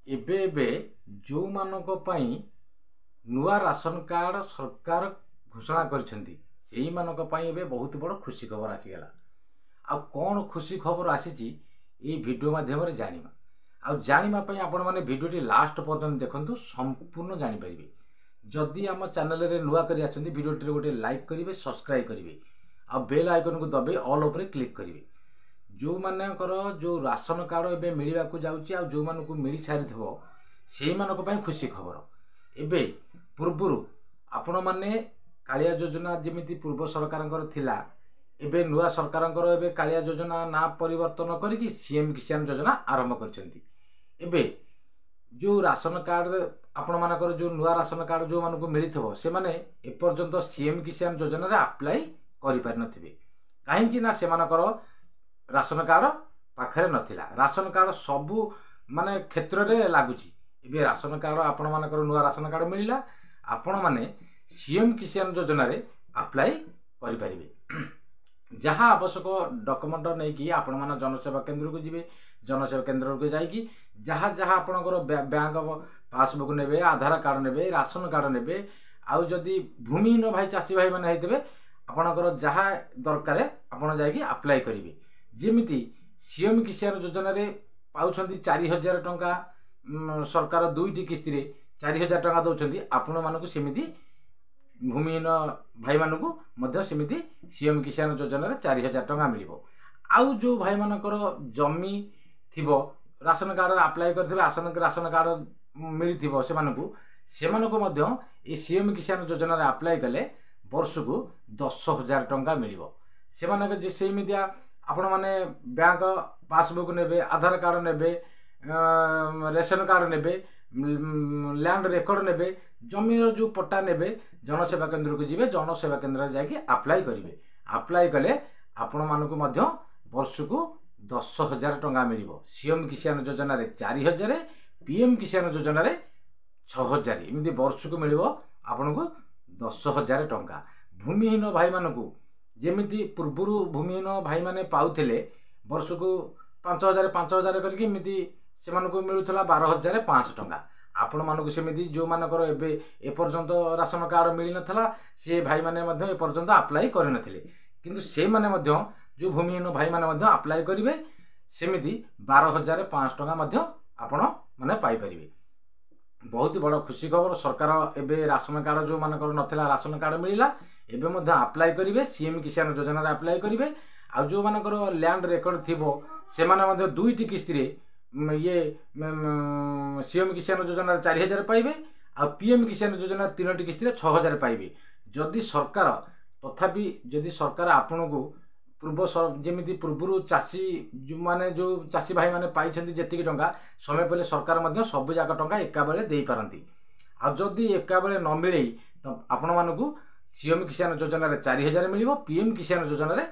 एबे एबे जो मानक पई नुआ राशन कार्ड सरकार घोषणा करछंती सेही मानक पई एबे बहुत बड़ खुशी खबर आसीगला। आ कौन खुशी खबर आसीची ए वीडियो माध्यम रे जानिमा। आ जानिमा पई आपण माने वीडियो टी लास्ट पर्यंत देखंतु संपूर्ण जानि परिबे। जदि आम चैनल रे नुआ करी आछंती वीडियो टी गोटे लाइक करिवे, सब्सक्राइब करिवे आ बेल आइकन को दबे ऑल ऊपर क्लिक करिवे। जो मानकर जो राशन कार्ड एबे मिलवा को जाउची आ जो मानको मिली सारिथबो सेही मानको पई खुशी खबर। एबे पूर्वरु आपण माने कालिया योजना जेमिति पूर्व सरकारंकर थिला एबे नुआ सरकारंकर एबे कालिया योजना ना परिवर्तन करिकि सीएम किसान योजना आरंभ करछंती। एबे जो राशन कार्ड आपण मानकर जो नुआ राशन कार्ड जो मानको मिलिथबो से माने ए पर्यंत सीएम किसान योजना रे अप्लाई करि पार नथिबे। काहे कि ना से मानकर राशन कार्ड पाखरे नथिला। राशन कार्ड सबु माने क्षेत्र रे लागुची। एबे राशन कार्ड आपण मानकर नुआ राशन कार्ड मिलिला आपण माने सीएम किसान योजना रे अप्लाई करि परिबे। जहाँ आवश्यक डॉक्यूमेंट नै कि आपण माने जनसेवा केंद्र को जिवे, जनसेवा केंद्र को जाई कि जहाँ जहाँ आपनकर बैंक पासबुक नेबे, आधार कार्ड नेबे, राशन कार्ड नेबे आउ जदि भूमिहीन भाई चाषी भाई माने हैतबे आपनकर जहाँ दरकार आपण जाई कि अप्लाई करिवे। जेमिति सीएम किसान योजना रे पाउछंती 4000 टंका सरकार दुईटी किस्ती रे 4000 टंका दउछंती। आपण मानकु सेमिति भूमिहीन भाई मानकु मध्य सेमिति सीएम किसान योजना रे 4000 टंका मिलिबो। आउ जो भाई मानकर जमी थिबो राशन कार्ड रे अप्लाई करथिबे, राशन कार्ड मिलिथिबो से मानकु मध्य ए सीएम किसान योजना रे अप्लाई कले वर्ष को 10,000 टंका मिलिबो। से मानक जे सेमिदिया आपण माने बैंक पासबुक नेबे, आधार कार्ड नेबे, रेशन कार्ड नेबे, लैंड रेकर्ड नेबे, जमीन जो पट्टा नेबे, जनसेवा केंद्र को जिवे, जनसेवा केंद्र जाके अप्लाई करिवे। अप्लाई कले आपण मानकु मध्य वर्ष को 10,000 टंका मिलिबो। सीएम किसान योजना रे 4,000, पीएम किसान योजना रे 6,000 एमती वर्ष को मिलिबो आपनको 10,000 टंका। भूमिहीन भाई मानकु जेमिति पूर्वरु भूमिहीन भाई माने पाउथिले वर्ष को 5,000 करके एमिति से मानकु मिलुथला 12,500 टंका। आपण मानकु सेमिति जो मानकर एबे ए पर्यंत राशन कार्ड मिली नथला से भाई माने मध्य ए पर्यंत अप्लाई करि नथिले, किंतु से माने मध्य जो भूमिहीन भाई माने मध्य अप्लाई करिवे सेमिति 12,500 टंका मध्य आपण माने पाई परिवे। बहुत बड़ खुशी खबर। सरकार एबे राशन कार्ड जो मानकर नथिला राशन कार्ड मिलिला एबे मध्य अप्लाई करिवे, सीएम किसान योजना रे अप्लाई करिवे। आ जो मानकर लैंड रेकर्ड थिबो से माने मध्य दुईटी किस्ती रे ये सीएम किसान योजना रे 4,000 पाइबे आ पीएम किसान योजना रे 3टी किस्ती रे 6,000 पाइबे। जदि सरकार तथापि जदि सरकार आपन को पूर्व जेमिति पूर्वरु चाषी जो माने जो चाषी भाई माने पाइछंती जेतिकी टंका समय पले सरकार मध्य सब जाक टंका एका बेले देई पारंती। आ जदि एका बेले न मिले त आपण मानकु सीएम किसान योजना रे 4,000 मिलिबो, पीएम किसान योजना रे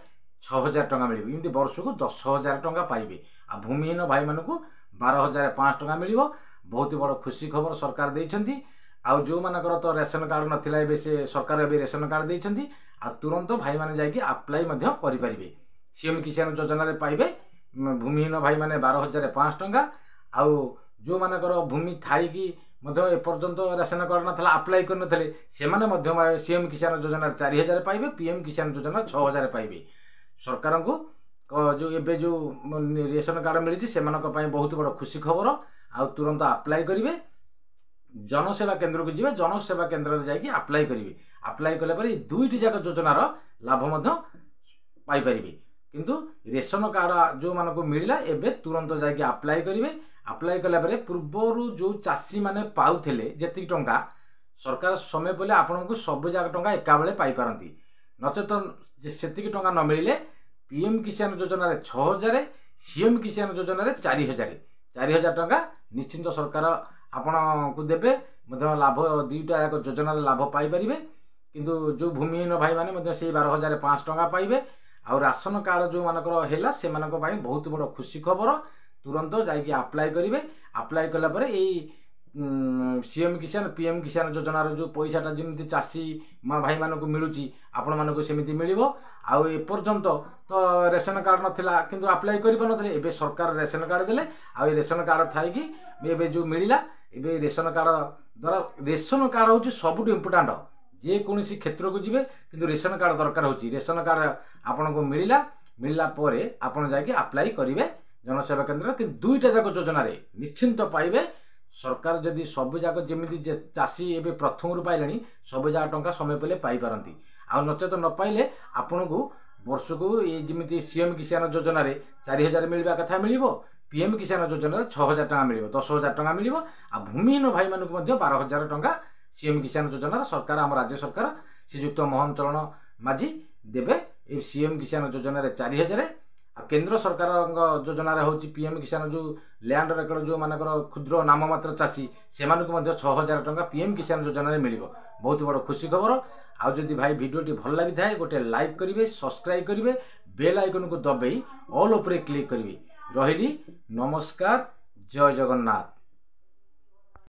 6,000 टंका मिलिबो। एमती वर्ष को 10,000 टंका पाइबे। आ भूमिहीन भाई मानकु 12,500 टंका मिलिबो। बहुत बड़ खुशी खबर सरकार देइछंती। आ जो मानकर तो रेशन कार्ड नथिला एबे से सरकार एबे रेशन कार्ड देइछंती। आ तुरंत भाई माने जाइए अप्लाई मध्य करि परिबे। सीएम किसान योजना रे पाइबे भूमिहीन भाई माने 12,500 टंका। आ जो मानकर भूमि थाई कि मध्य ए पर्यंत रेशन कार्ड नथला अप्लाई कर नथले से माने मध्य सीएम किसान योजना रे 4,000 पाइबे, पीएम किसान योजना 6,000 पाइबे। सरकार को जो एबे जो रेशन कार्ड मिली से मानक पई बहुत बड़ खुशी खबर। आ तुरंत अप्लाई करिवे, जनसेवा केंद्र को जिवे, जनसेवा केंद्र रे जाके अप्लाई करिवे। अप्लाई कले पर दुईटी जाक योजनार लाभ मध्य पाई परिबे। किंतु रेशन कार्ड जो मानको मिलिला एबे तुरंत जाके अप्लाई करिवे। अप्लाई कला पर पूर्वरु जो चाषी माने पाउथिले जेतिक टंका सरकार समय पले आपनको सब जाक टंका एका बेले पाई पारंती। नचेत सेतिक टंका न मिलिले पीएम किसान योजना रे 6,000, सीएम किसान योजना रे 4,000 टंका निश्चिंत सरकार आपण को देबे। मध्य लाभ दुईटा जाक योजना लाभ पाई परिबे। किंतु जो भूमिहीन भाई माने मध्य से 12,500 टंका पाइबे। आ राशन कार्ड जो मानकर हैला से मानक पई बहुत बड़ खुशी खबर। तुरंत जाइए अप्लाई करिवे। अप्लाई कला परे एई सीएम किसान पीएम किसान योजनार जो पैसाटा जमी चाषी भाई मानक मिलूँ आपण मानक सेमती मिल आउ एपर्यंत तो रेशन कार्ड नाला किंतु अप्लाई कर सरकार रेशन कार्ड देले आ रेशन कार्ड थी जो मिलला ए रेशन कार्ड द्वारा रेशन कार्ड हूँ सबुठ इम्पोर्टाट जेकोसी क्षेत्र को जीवे किंतु रेशन कार्ड दरकार होची रेशन कार्ड आपन को मिलला परे आपन जाके अप्लाई करेंगे जनसेवा केन्द्र कि दुईटा जाक योजन निश्चिंत पाइबे सरकार जदि सब जाक जमी चाषी एवं प्रथम पाइले सब जाक टंका समय पे पाइपारती आ नचेत न पाइले आपण को वर्ष को ये जमी सीएम किसान योजन 4000 मिलवा कथा मिल पीएम किसान योजन 6000 टका मिल 10,000 टका मिल आ भूमिहीन भाई मानक 12,000 टका सीएम किसान योजन सरकार आम राज्य सरकार श्रीजुक्त मोहन चरण माझी देवे ए सीएम किसान योजन 4000 केंद्र सरकार योजन हूँ पीएम किसान जो लैंड रेकर्ड जो मानकर क्षुद्र नाममात्र चाषी से 6,000 टका पीएम किसान योजन मिल बहुत बड़ खुशी खबर आउ जदि भाई भिडियोटी भल लगी थाए गोटे लाइक करेंगे सब्सक्राइब करेंगे बेल आइकन को दबाई ऑल उपरे क्लिक करेंगे रही नमस्कार जय जगन्नाथ।